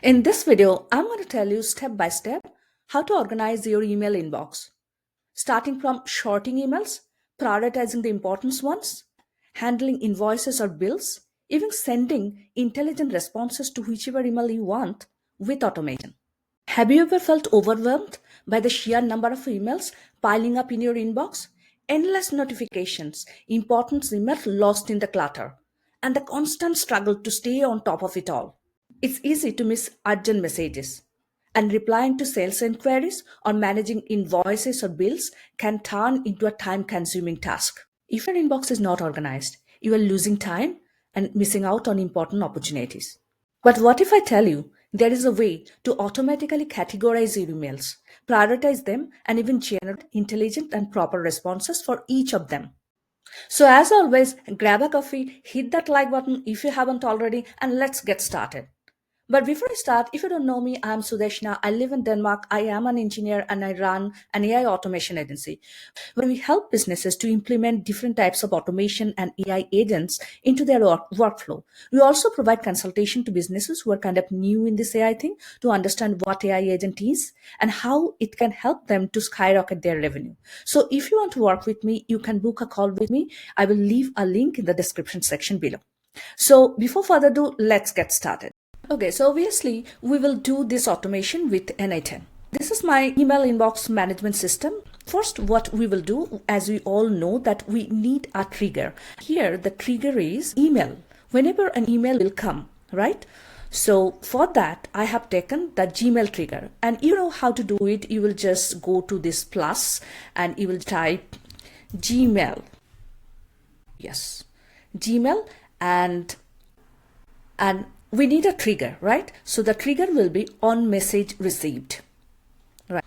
In this video, I'm going to tell you step by step how to organize your email inbox, starting from sorting emails, prioritizing the important ones, handling invoices or bills, even sending intelligent responses to whichever email you want with automation. Have you ever felt overwhelmed by the sheer number of emails piling up in your inbox? Endless notifications, important emails lost in the clutter, and the constant struggle to stay on top of it all. It's easy to miss urgent messages, and replying to sales inquiries or managing invoices or bills can turn into a time consuming task. If your inbox is not organized, you are losing time and missing out on important opportunities. But what if I tell you there is a way to automatically categorize your emails, prioritize them, and even generate intelligent and proper responses for each of them? So, as always, grab a coffee, hit that like button if you haven't already, and let's get started. But before I start, if you don't know me, I'm Sudeshna. I live in Denmark. I am an engineer and I run an AI automation agency where we help businesses to implement different types of automation and AI agents into their workflow. We also provide consultation to businesses who are kind of new in this AI thing to understand what AI agent is and how it can help them to skyrocket their revenue. So if you want to work with me, you can book a call with me. I will leave a link in the description section below. So before further ado, let's get started. Okay, so obviously we will do this automation with n8n. This is my email inbox management system. First, what we will do, as we all know, that we need a trigger. Here, the trigger is email. Whenever an email will come, right? So for that, I have taken the Gmail trigger, and you know how to do it. You will just go to this plus and you will type Gmail. Yes, Gmail and we need a trigger, right? So the trigger will be on message received, right?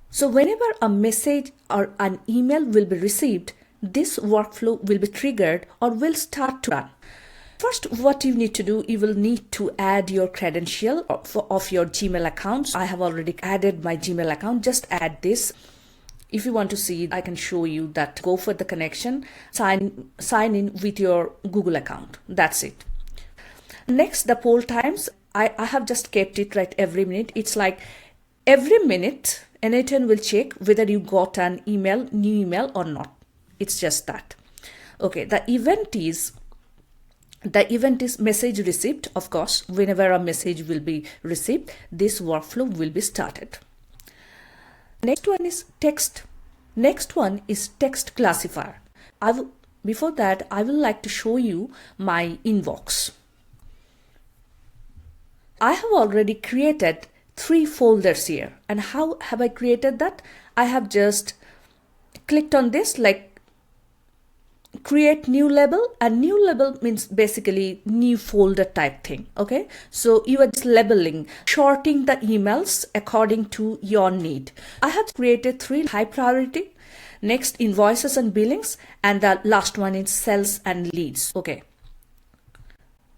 So whenever a message or an email will be received, this workflow will be triggered or will start to run. First, what you need to do, you will need to add your credential of your Gmail account. I have already added my Gmail account. Just add this. If you want to see, I can show you that. Go for the connection, sign in with your Google account. That's it. Next, the poll times. I have just kept it right every minute. It's like every minute, n8n will check whether you got an email, new email or not. It's just that. Okay, the event is message received. Of course, whenever a message will be received, this workflow will be started. Next one is text. Next one is text classifier. Before that, I will like to show you my inbox. I have already created 3 folders here. And how have I created that? I have just clicked on this, like create new label, and new label means basically new folder type thing. Okay, so you are just labeling, sorting the emails according to your need. I have created 3 high priority, next invoices and billings, and the last one is sales and leads. Okay,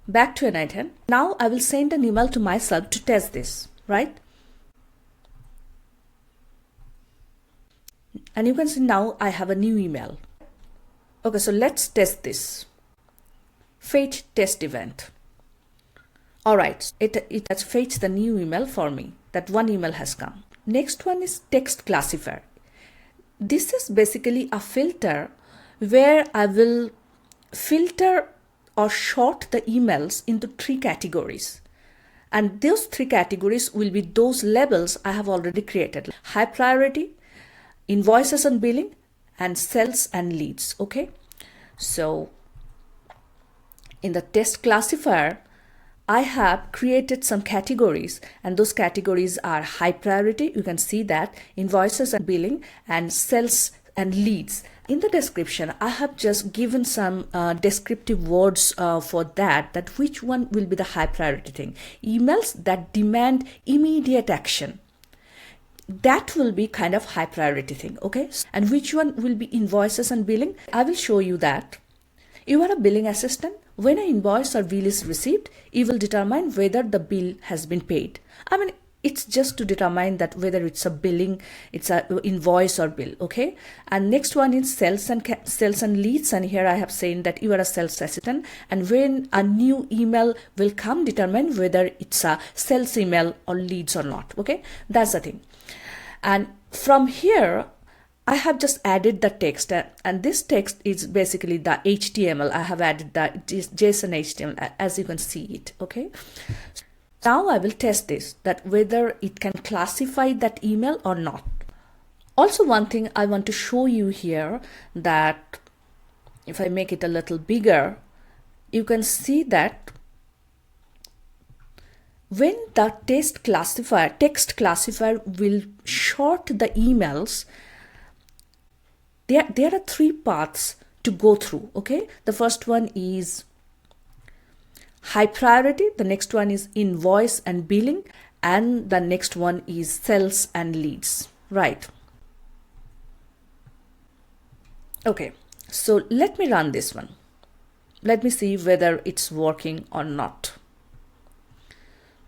back to n8n. Now I will send an email to myself to test this, right? And you can see now I have a new email. Okay, so let's test this. Fetch test event. All right, it has fetched the new email for me. That one email has come. Next one is text classifier. This is basically a filter where I will filter or sort the emails into 3 categories. And those 3 categories will be those labels I have already created. High priority, invoices and billing, and sales and leads. Okay, so in the test classifier, I have created some categories, and those categories are high priority. You can see that, invoices and billing, and sales and leads. In the description, I have just given some descriptive words for that which one will be the high priority thing. Emails that demand immediate action. That will be kind of high priority thing. Okay, and which one will be invoices and billing? I will show you that. You are a billing assistant. When an invoice or bill is received, you will determine whether the bill has been paid. I mean, it's just to determine that whether it's a billing, it's a invoice or bill. Okay, and next one is sales and leads, and here I have saying that you are a sales assistant, and when a new email will come, determine whether it's a sales email or leads or not. Okay, that's the thing. And from here I have just added the text, and this text is basically the HTML. I have added the JSON HTML, as you can see it. Okay, now I will test this, that whether it can classify that email or not. Also, one thing I want to show you here, that if I make it a little bigger, you can see that when the text classifier will sort the emails, there are three paths to go through. Okay, the first one is high priority, the next one is invoice and billing, and the next one is sales and leads, right? Okay, so let me run this one. Let me see whether it's working or not.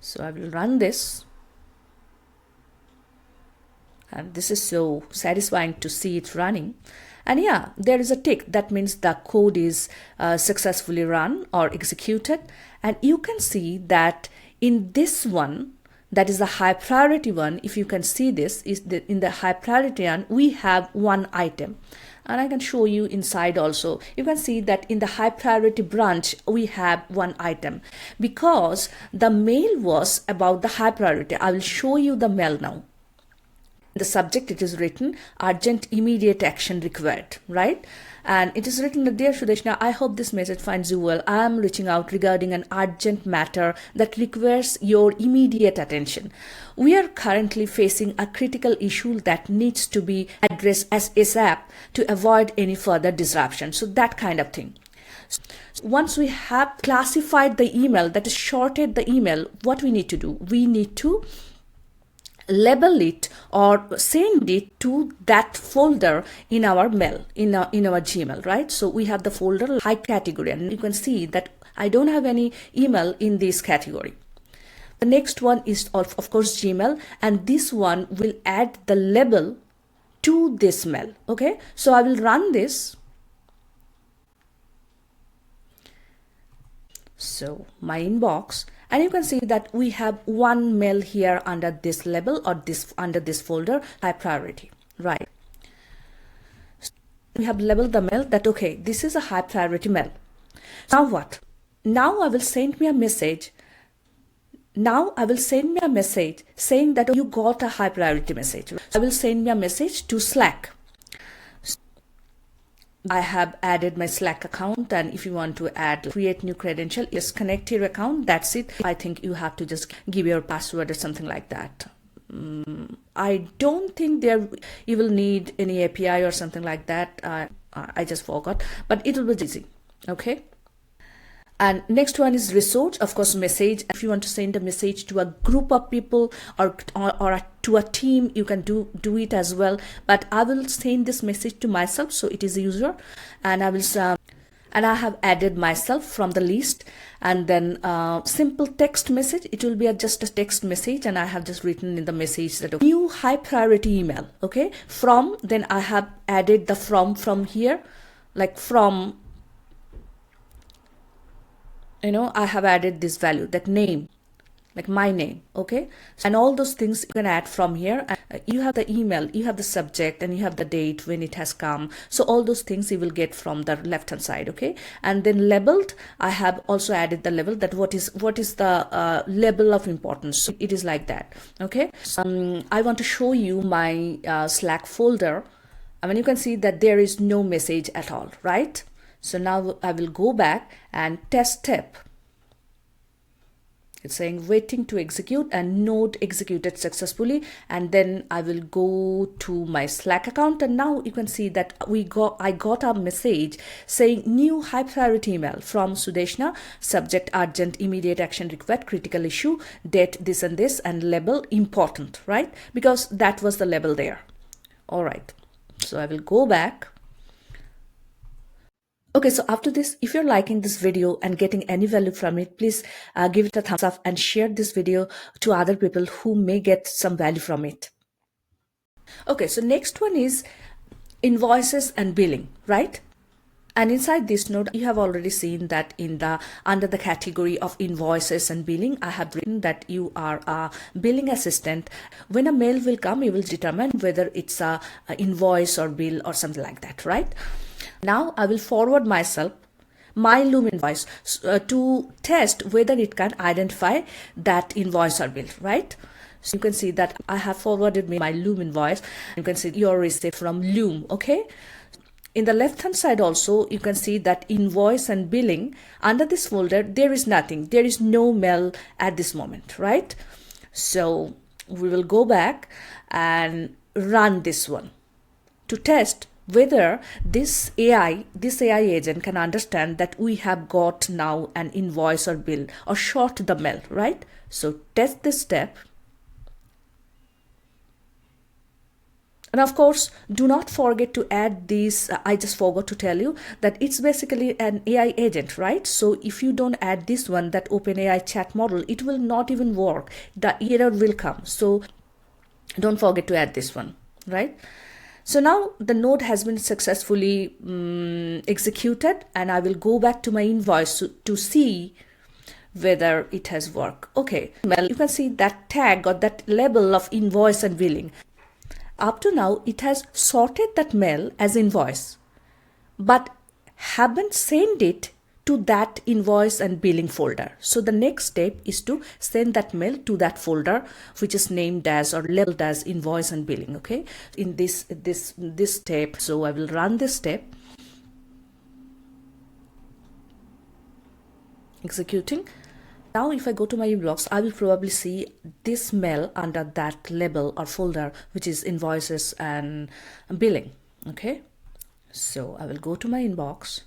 So I will run this, and this is so satisfying to see it running. And yeah, there is a tick. That means the code is successfully run or executed. And you can see that in this one, that is the high priority one, if you can see this, is that in the high priority one, we have one item. And I can show you inside also. You can see that in the high priority branch, we have one item, because the mail was about the high priority. I will show you the mail now. The subject, it is written urgent immediate action required, right? And it is written that, dear Sudeshna, I hope this message finds you well. I am reaching out regarding an urgent matter that requires your immediate attention. We are currently facing a critical issue that needs to be addressed as ASAP to avoid any further disruption. So that kind of thing. Once we have classified the email, that is shorted the email, what we need to do? We need to label it or send it to that folder in our mail, in our Gmail, right? So we have the folder high category, and you can see that I don't have any email in this category. The next one is of course Gmail, and this one will add the label to this mail. Okay, so I will run this. So my inbox, and you can see that we have one mail here under this label, or this under this folder, high priority, right? So we have labeled the mail that, okay, this is a high priority mail. Now what? Now I will send me a message. Now I will send me a message saying that you got a high priority message. I will send me a message to Slack. I have added my Slack account, and if you want to create new credential, just connect your account. That's it. I think you have to just give your password or something like that. I don't think you will need any API or something like that. I just forgot, but it will be easy. Okay. And next one is resource, of course, message. If you want to send a message to a group of people or to a team, you can do it as well. But I will send this message to myself, so it is a user, and I have added myself from the list. And then simple text message. It will be just a text message, and I have just written in the message that new high priority email. Okay, from, then I have added the from here, like from. I have added this value, that name, like my name. Okay, and all those things you can add from here. You have the email, you have the subject, and you have the date when it has come. So all those things you will get from the left hand side. Okay, and then labeled, I have also added the label, that what is the level of importance. So it is like that. Okay, I want to show you my Slack folder. I mean, you can see that there is no message at all, right? So now I will go back and test step. It's saying waiting to execute, and node executed successfully. And then I will go to my Slack account, and now you can see that I got a message saying new high priority email from Sudeshna, subject urgent immediate action required, critical issue, date this and this, and label important, right? Because that was the label there. All right. So I will go back. Okay, so after this, if you're liking this video and getting any value from it, please give it a thumbs up and share this video to other people who may get some value from it. Okay, so next one is invoices and billing, right? And inside this node, you have already seen that in the under the category of invoices and billing, I have written that you are a billing assistant. When a mail will come, you will determine whether it's a invoice or bill or something like that, right? Now I will forward myself my Loom invoice to test whether it can identify that invoice or bill, right? So you can see that I have forwarded me my Loom invoice. You can see your receipt from Loom, okay? In the left hand side also, you can see that invoice and billing. Under this folder, there is nothing. There is no mail at this moment, right? So we will go back and run this one to test whether this AI agent can understand that we have got now an invoice or bill or short the mail, right? So test this step. And of course, do not forget to add these. I just forgot to tell you that it's basically an AI agent, right? So if you don't add this one, that OpenAI chat model, it will not even work. The error will come. So don't forget to add this one, right? So now the node has been successfully executed, and I will go back to my invoice to see whether it has worked. Okay, well, you can see that tag or that label of invoice and billing. Up to now, it has sorted that mail as invoice, but haven't sent it to that invoice and billing folder. So the next step is to send that mail to that folder, which is named as or labeled as invoice and billing. Okay, in this step, so I will run this step, executing. Now if I go to my inbox, I will probably see this mail under that label or folder, which is invoices and billing. Okay, so I will go to my inbox,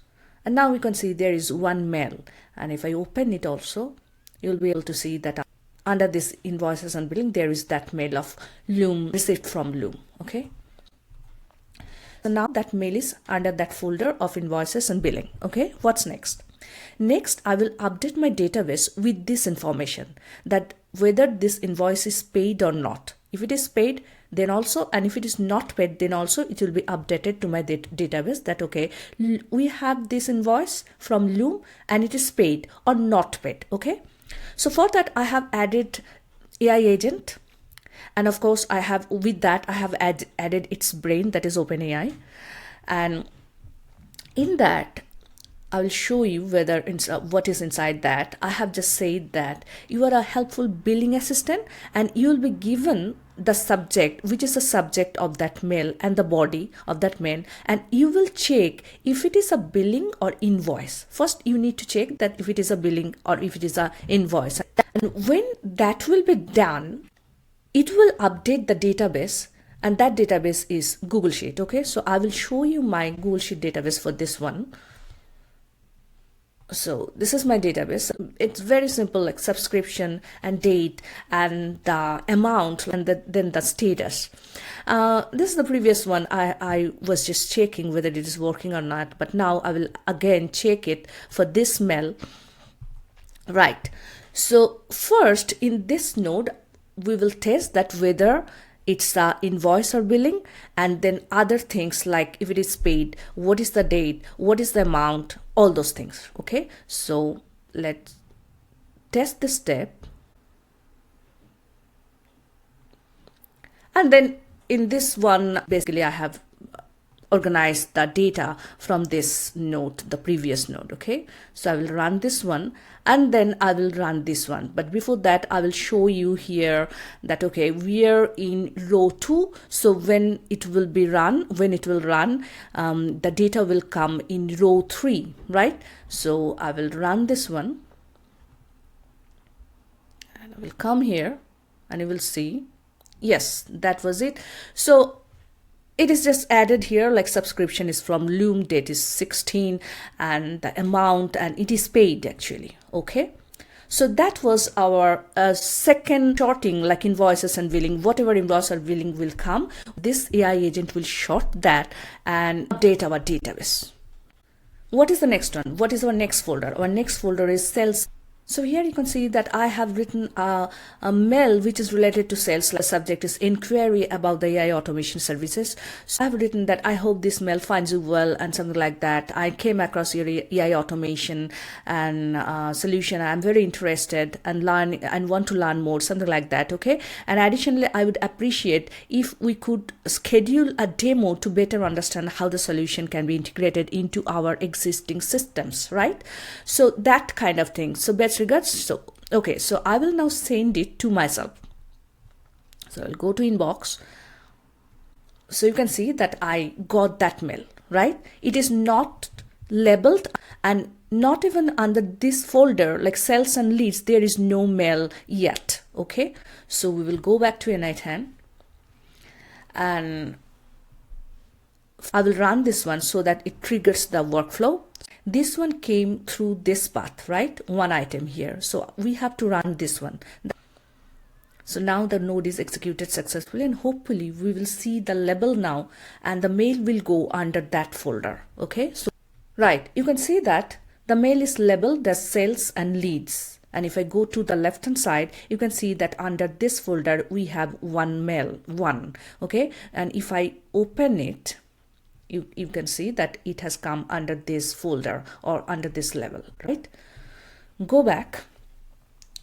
and now you can see there is one mail, and if I open it also, you'll be able to see that under this invoices and billing, there is that mail of Loom, receipt from Loom. Okay, so now that mail is under that folder of invoices and billing. Okay, what's next? Next, I will update my database with this information, that whether this invoice is paid or not. If it is paid, then also, and if it is not paid, then also it will be updated to my database that, okay, we have this invoice from Loom and it is paid or not paid. Okay, so for that, I have added AI agent. And of course, I have added its brain, that is OpenAI. And in that, I will show you whether what is inside that. I have just said that you are a helpful billing assistant, and you will be given the subject, which is the subject of that mail, and the body of that mail, and you will check if it is a billing or invoice. First, you need to check that if it is a billing or if it is a invoice. And when that will be done, it will update the database, and that database is Google Sheet. Okay, so I will show you my Google Sheet database for this one. So this is my database. It's very simple, like subscription and date and the amount and then the status. This is the previous one. I was just checking whether it is working or not, but now I will again check it for this mail. Right. So first in this node, we will test that whether it's a invoice or billing, and then other things like if it is paid, what is the date, what is the amount, all those things. Okay, so let's test this step. And then in this one, basically I have organize the data from this node, the previous node. Okay, so I will run this one and then I will run this one. But before that, I will show you here that, okay, we are in row 2. So when it will run, the data will come in row 3, right? So I will run this one and I will come here and you will see, yes, that was it. So it is just added here, like subscription is from Loom, date is 16, and the amount, and it is paid actually. Okay, so that was our second sorting, like invoices and billing. Whatever invoice or billing will come, this AI agent will sort that and update our database. what is the next one? What is our next folder? Our next folder is sales. So here you can see that I have written a mail which is related to sales. The subject is inquiry about the AI automation services. So I have written that I hope this mail finds you well and something like that. I came across your AI automation and solution. I'm very interested and want to learn more, something like that. Okay. And additionally, I would appreciate if we could schedule a demo to better understand how the solution can be integrated into our existing systems, right? So that kind of thing. So best regards. So okay, so I will now send it to myself. So I'll go to inbox. So you can see that I got that mail, right? It is not labeled and not even under this folder like sales and leads. There is no mail yet. Okay, so we will go back to n8n and I will run this one so that it triggers the workflow. This one came through this path, right? One item here. So we have to run this one. So now the node is executed successfully and hopefully we will see the label now and the mail will go under that folder. Okay, so right, you can see that the mail is labeled as sales and leads. And if I go to the left hand side, you can see that under this folder we have one mail, one. Okay, and if I open it, you can see that it has come under this folder or under this level, right? Go back.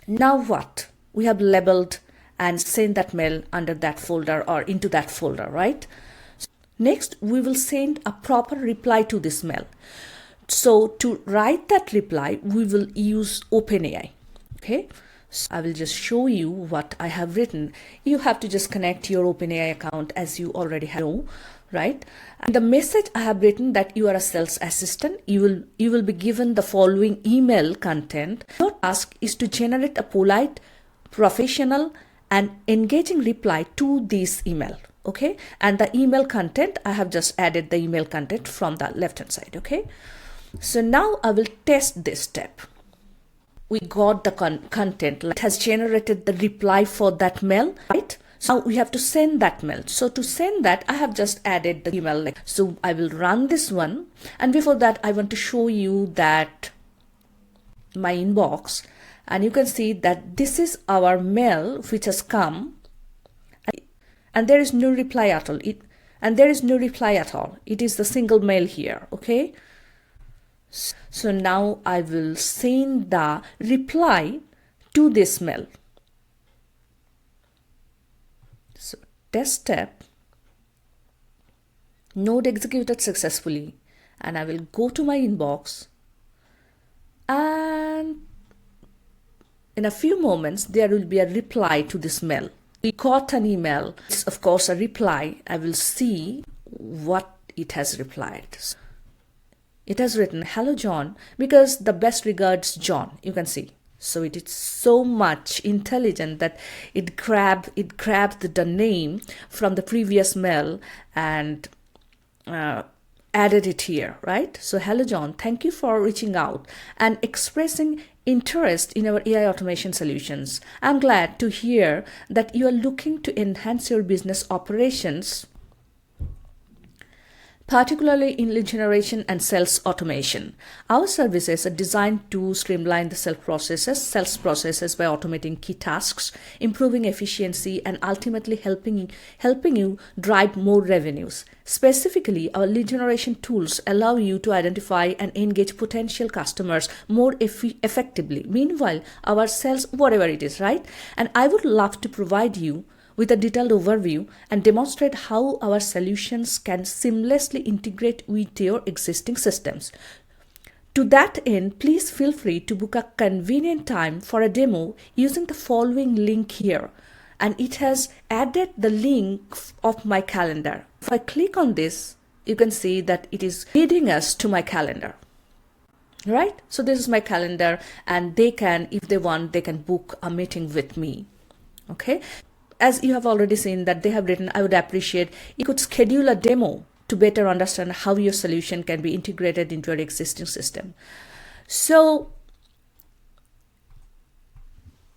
Now what? We have labeled and send that mail under that folder or into that folder, right? Next, we will send a proper reply to this mail. So to write that reply, we will use OpenAI, okay? So I will just show you what I have written. You have to just connect your OpenAI account as you already know, right? And the message I have written that you are a sales assistant. You will be given the following email content. Your task is to generate a polite, professional, and engaging reply to this email. Okay, and the email content, I have just added the email content from the left hand side. Okay, so now I will test this step. We got the content, it has generated the reply for that mail, right? So now we have to send that mail. So to send that, I have just added the email link. So I will run this one. And before that, I want to show you that my inbox. And you can see that this is our mail which has come. And there is no reply at all. There is no reply at all. It is the single mail here. Okay. So now I will send the reply to this mail. So test step, node executed successfully, and I will go to my inbox, and in a few moments there will be a reply to this mail. We got an email. It's of course a reply. I will see what it has replied. It has written, "Hello John," because the best regards John, you can see. So it is so much intelligent that it grabbed the name from the previous mail and added it here, right? So hello John, thank you for reaching out and expressing interest in our AI automation solutions. I'm glad to hear that you are looking to enhance your business operations, particularly in lead generation and sales automation. Our services are designed to streamline the sales processes by automating key tasks, improving efficiency, and ultimately helping you drive more revenues. Specifically, our lead generation tools allow you to identify and engage potential customers more effectively. Meanwhile, our sales, whatever it is, right? And I would love to provide you with a detailed overview and demonstrate how our solutions can seamlessly integrate with your existing systems. To that end, please feel free to book a convenient time for a demo using the following link here. And it has added the link of my calendar. If I click on this, you can see that it is leading us to my calendar. Right? So this is my calendar, and they can, if they want, they can book a meeting with me. Okay? As you have already seen that they have written, I would appreciate you could schedule a demo to better understand how your solution can be integrated into your existing system. So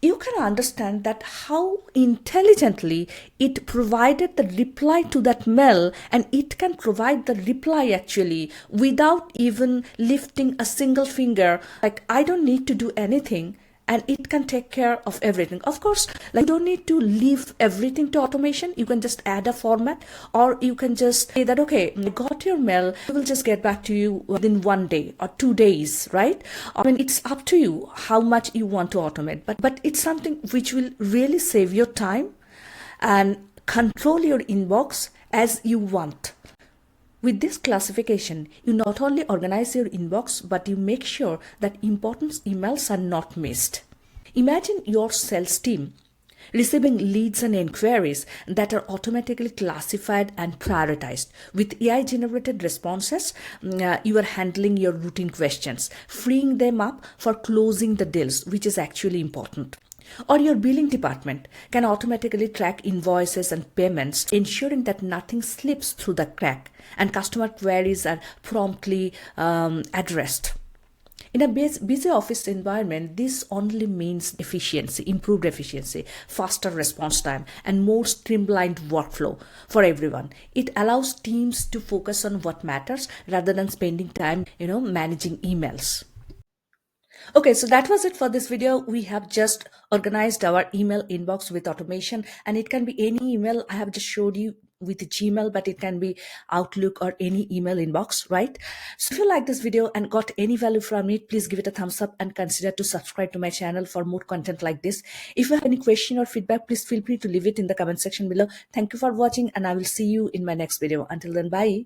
you can understand that how intelligently it provided the reply to that mail, and it can provide the reply actually without even lifting a single finger. Like, I don't need to do anything, and it can take care of everything. Of course, like, you don't need to leave everything to automation. You can just add a format, or you can just say that, okay, I got your mail, we will just get back to you within 1 day or 2 days, right? I mean, it's up to you how much you want to automate, but it's something which will really save your time and control your inbox as you want. With this classification, you not only organize your inbox, but you make sure that important emails are not missed. Imagine your sales team receiving leads and inquiries that are automatically classified and prioritized. With AI generated responses, you are handling your routine questions, freeing them up for closing the deals, which is actually important. Or your billing department can automatically track invoices and payments, ensuring that nothing slips through the crack and customer queries are promptly addressed. In a busy office environment, this only means efficiency, improved efficiency, faster response time, and more streamlined workflow for everyone. It allows teams to focus on what matters rather than spending time, managing emails. Okay, so that was it for this video. We have just organized our email inbox with automation, and it can be any email. I have just showed you with Gmail, but it can be Outlook or any email inbox, right? So if you like this video and got any value from it, please give it a thumbs up and consider to subscribe to my channel for more content like this. If you have any question or feedback, please feel free to leave it in the comment section below. Thank you for watching, and I will see you in my next video. Until then, bye.